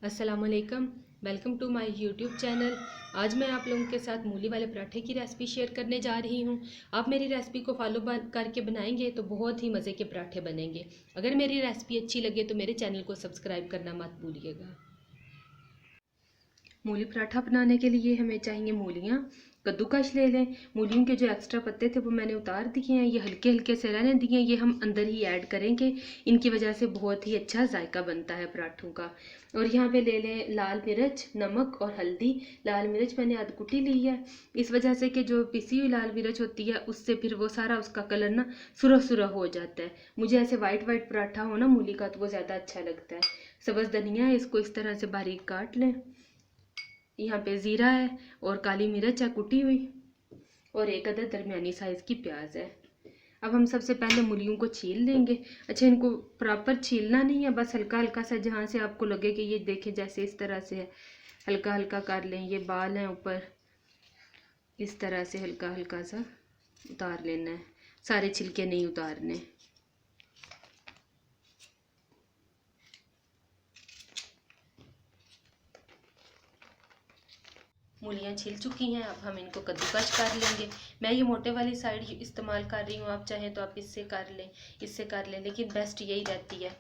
अस्सलामुअलैकुम। Welcome to my YouTube channel. आज मैं आप लोगों के साथ मूली वाले पराठे की रेसिपी शेयर करने जा रही हूँ। आप मेरी रेसिपी को फॉलो करके बनाएंगे तो बहुत ही मज़े के पराठे बनेंगे। अगर मेरी रेसिपी अच्छी लगे तो मेरे चैनल को सब्सक्राइब करना मत भूलिएगा। मूली पराठा बनाने के लिए हमें चाहिए मूलियाँ। कद्दूकश ले लें। मूलियों के जो एक्स्ट्रा पत्ते थे वो मैंने उतार दिए हैं। ये हल्के हल्के से रहने दिए हैं। ये हम अंदर ही ऐड करेंगे। इनकी वजह से बहुत ही अच्छा जायका बनता है पराठों का। और यहाँ पे ले लें लाल मिर्च, नमक और हल्दी। लाल मिर्च मैंने आधी कुटी ली है, इस वजह से कि जो पिसी हुई लाल मिर्च होती है उससे फिर वो सारा उसका कलर ना सुरह सुरह हो जाता है। मुझे ऐसे वाइट वाइट पराठा हो ना मूली का तो वो ज़्यादा अच्छा लगता है। सब्ज़ धनिया है, इसको इस तरह से बारीक काट लें। यहाँ पे ज़ीरा है और काली मिर्च है कुटी हुई, और एक अदद दरमियानी साइज़ की प्याज है। अब हम सबसे पहले मूलियों को छील लेंगे। अच्छा, इनको प्रॉपर छीलना नहीं है, बस हल्का हल्का सा जहाँ से आपको लगे कि ये देखें जैसे इस तरह से है, हल्का हल्का कर लें। ये बाल हैं ऊपर, इस तरह से हल्का हल्का सा उतार लेना है। सारे छिलके नहीं उतारने। मूलियाँ छिल चुकी हैं, अब हम इनको कद्दूकस कर लेंगे। मैं ये मोटे वाली साइड इस्तेमाल कर रही हूँ, आप चाहें तो आप इससे कर लें, लेकिन बेस्ट यही रहती है।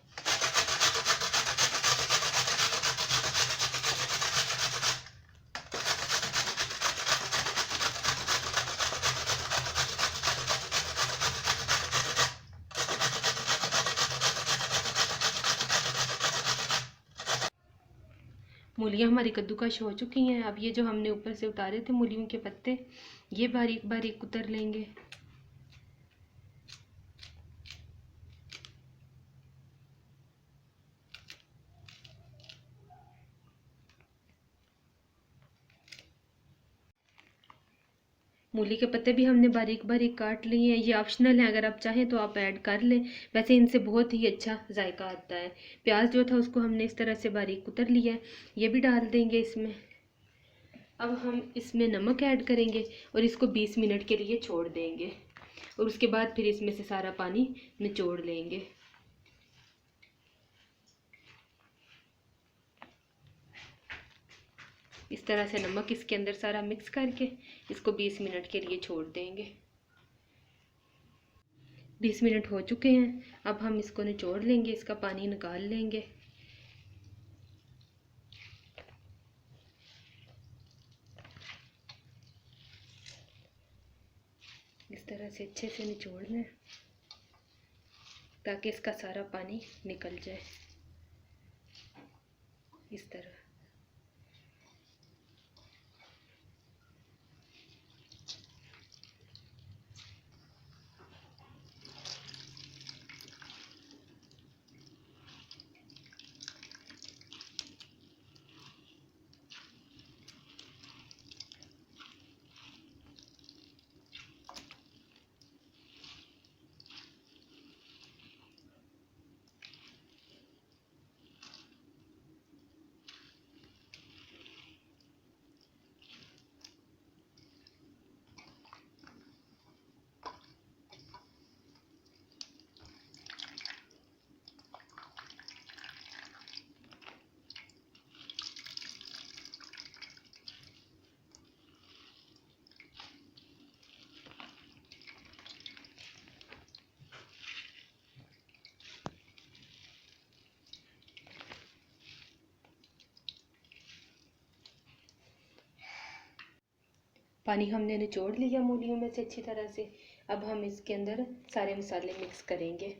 मूलियाँ हमारी कद्दूकस हो चुकी हैं। अब ये जो हमने ऊपर से उतारे थे मूलियों के पत्ते, ये बारीक बारीक कुतर लेंगे। मूली के पत्ते भी हमने बारीक बारीक काट लिए हैं। ये ऑप्शनल है, अगर आप चाहें तो आप ऐड कर लें, वैसे इनसे बहुत ही अच्छा जायका आता है। प्याज जो था उसको हमने इस तरह से बारीक कुतर लिया है, ये भी डाल देंगे इसमें। अब हम इसमें नमक ऐड करेंगे और इसको 20 मिनट के लिए छोड़ देंगे, और उसके बाद फिर इसमें से सारा पानी निचोड़ लेंगे। इस तरह से नमक इसके अंदर सारा मिक्स करके इसको 20 मिनट के लिए छोड़ देंगे। 20 मिनट हो चुके हैं, अब हम इसको निचोड़ लेंगे, इसका पानी निकाल लेंगे। इस तरह से अच्छे से निचोड़ना है ताकि इसका सारा पानी निकल जाए। इस तरह पानी हमने निचोड़ लिया मूलियों में से अच्छी तरह से। अब हम इसके अंदर सारे मसाले मिक्स करेंगे।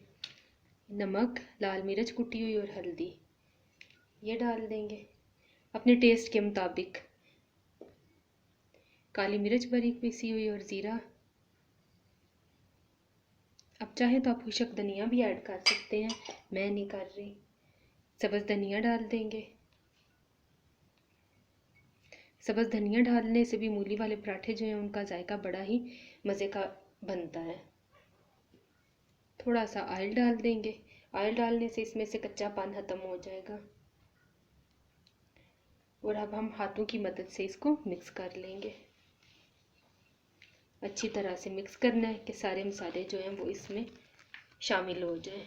नमक, लाल मिर्च कुटी हुई और हल्दी ये डाल देंगे अपने टेस्ट के मुताबिक। काली मिर्च बारीक पीसी हुई और ज़ीरा। अब चाहे तो आप खुशक धनिया भी ऐड कर सकते हैं, मैं नहीं कर रही। सब्ज़ धनिया डाल देंगे। सब्ज़ धनिया डालने से भी मूली वाले पराठे जो हैं उनका जायका बड़ा ही मज़े का बनता है। थोड़ा सा ऑयल डाल देंगे। ऑयल डालने से इसमें से कच्चापन ख़त्म हो जाएगा। और अब हम हाथों की मदद से इसको मिक्स कर लेंगे। अच्छी तरह से मिक्स करना है कि सारे मसाले जो हैं वो इसमें शामिल हो जाएं।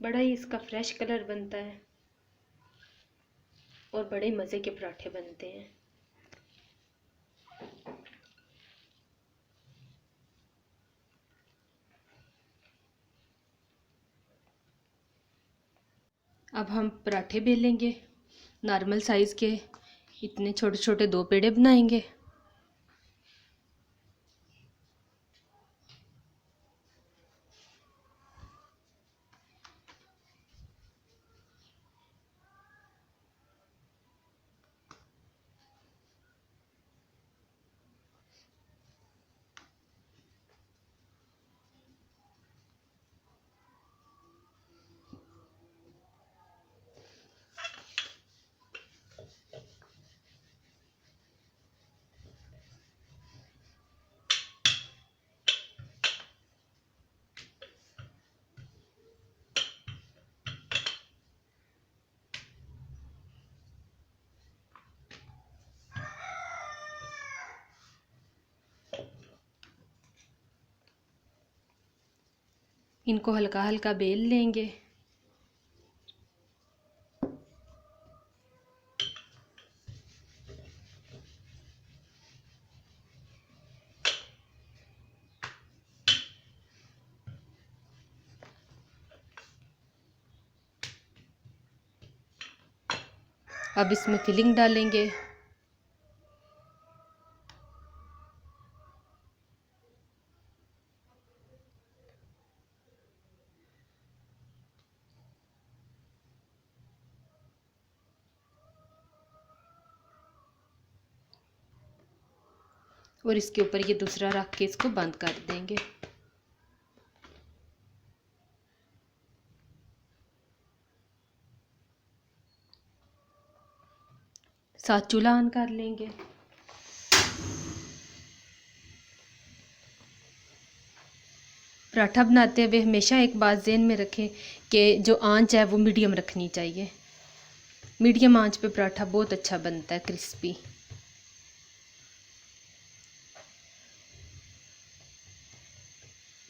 बड़ा ही इसका फ्रेश कलर बनता है और बड़े मज़े के पराठे बनते हैं। अब हम पराठे बेलेंगे नॉर्मल साइज़ के, इतने छोटे छोटे 2 पेड़े बनाएंगे। इनको हल्का हल्का बेल लेंगे। अब इसमें फिलिंग डालेंगे। और इसके ऊपर ये दूसरा रख के इसको बंद कर देंगे। साथ चूल्हा ऑन कर लेंगे। पराठा बनाते हुए हमेशा एक बात ज़हन में रखें कि जो आंच है वो मीडियम रखनी चाहिए। मीडियम आंच पे पराठा बहुत अच्छा बनता है, क्रिस्पी।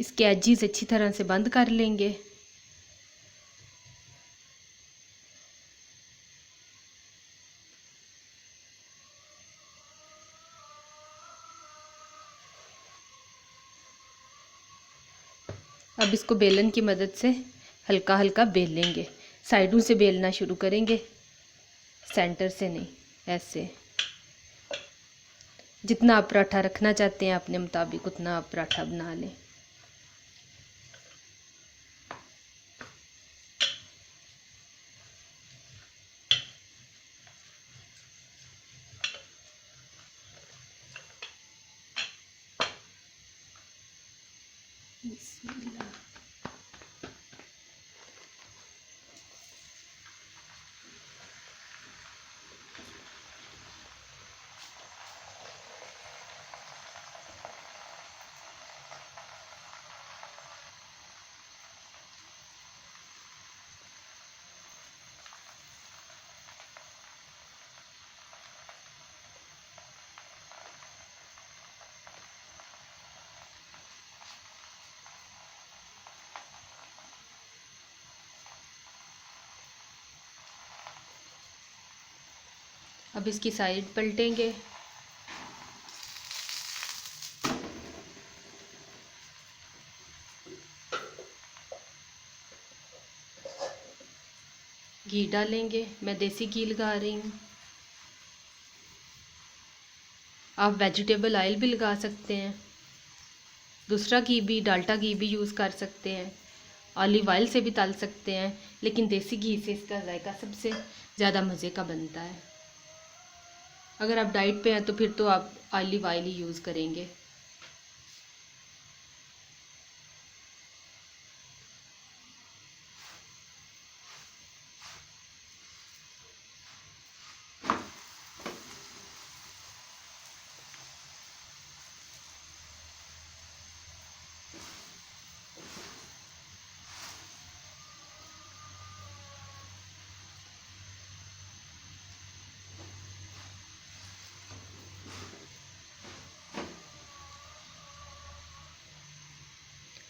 इसके एजिस अच्छी तरह से बंद कर लेंगे। अब इसको बेलन की मदद से हल्का हल्का बेल लेंगे। साइडों से बेलना शुरू करेंगे, सेंटर से नहीं, ऐसे। जितना आप पराठा रखना चाहते हैं अपने मुताबिक उतना आप पराठा बना लें। अब इसकी साइड पलटेंगे। घी डालेंगे, मैं देसी घी लगा रही हूँ। आप वेजिटेबल ऑयल भी लगा सकते हैं, दूसरा घी भी, डाल्डा घी भी यूज़ कर सकते हैं, ऑलिव ऑयल से भी तल सकते हैं, लेकिन देसी घी से इसका जायका सबसे ज़्यादा मज़े का बनता है। अगर आप डाइट पे हैं तो फिर तो आप ऑलिव ऑयल ही यूज़ करेंगे।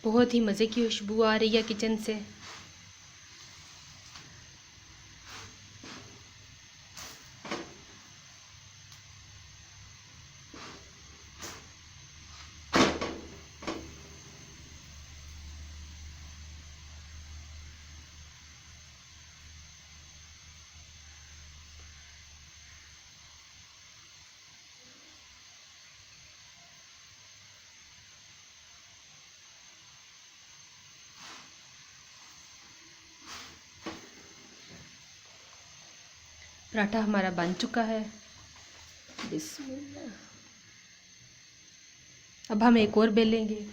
बहुत ही मज़े की खुशबू आ रही है किचन से। पराठा हमारा बन चुका है। बिस्मिल्लाह। अब हम एक और बेलेंगे।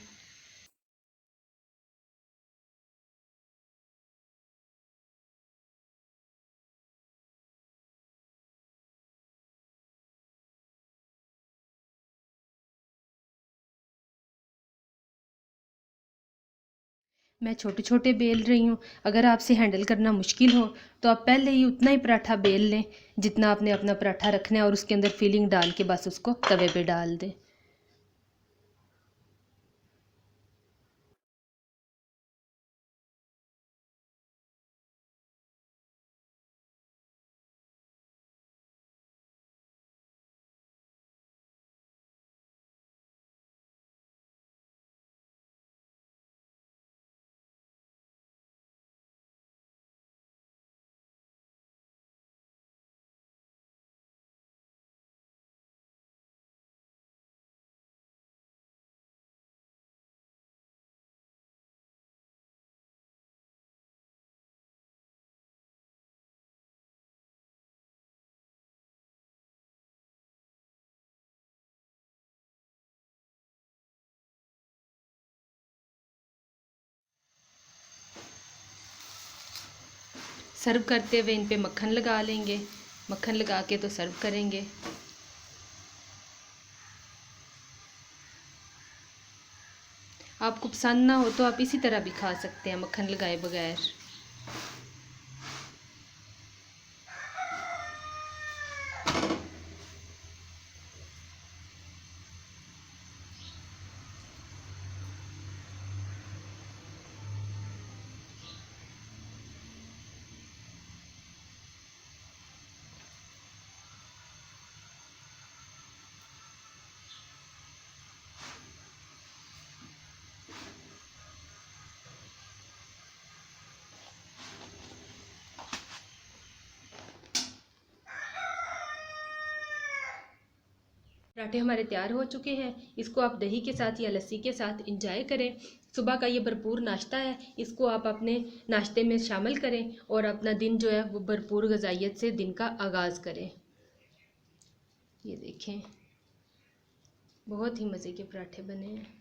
मैं छोटे छोटे बेल रही हूँ। अगर आपसे हैंडल करना मुश्किल हो तो आप पहले ही उतना ही पराठा बेल लें जितना आपने अपना पराठा रखना है, और उसके अंदर फिलिंग डाल के बस उसको तवे पे डाल दें। सर्व करते हुए इन पे मक्खन लगा लेंगे। मक्खन लगा के तो सर्व करेंगे। आपको पसंद ना हो तो आप इसी तरह भी खा सकते हैं, मक्खन लगाए बगैर। पराठे हमारे तैयार हो चुके हैं। इसको आप दही के साथ या लस्सी के साथ इंजॉय करें। सुबह का ये भरपूर नाश्ता है, इसको आप अपने नाश्ते में शामिल करें और अपना दिन जो है वो भरपूर ग़िज़ाइयत से दिन का आगाज़ करें। ये देखें, बहुत ही मज़े के पराठे बने हैं।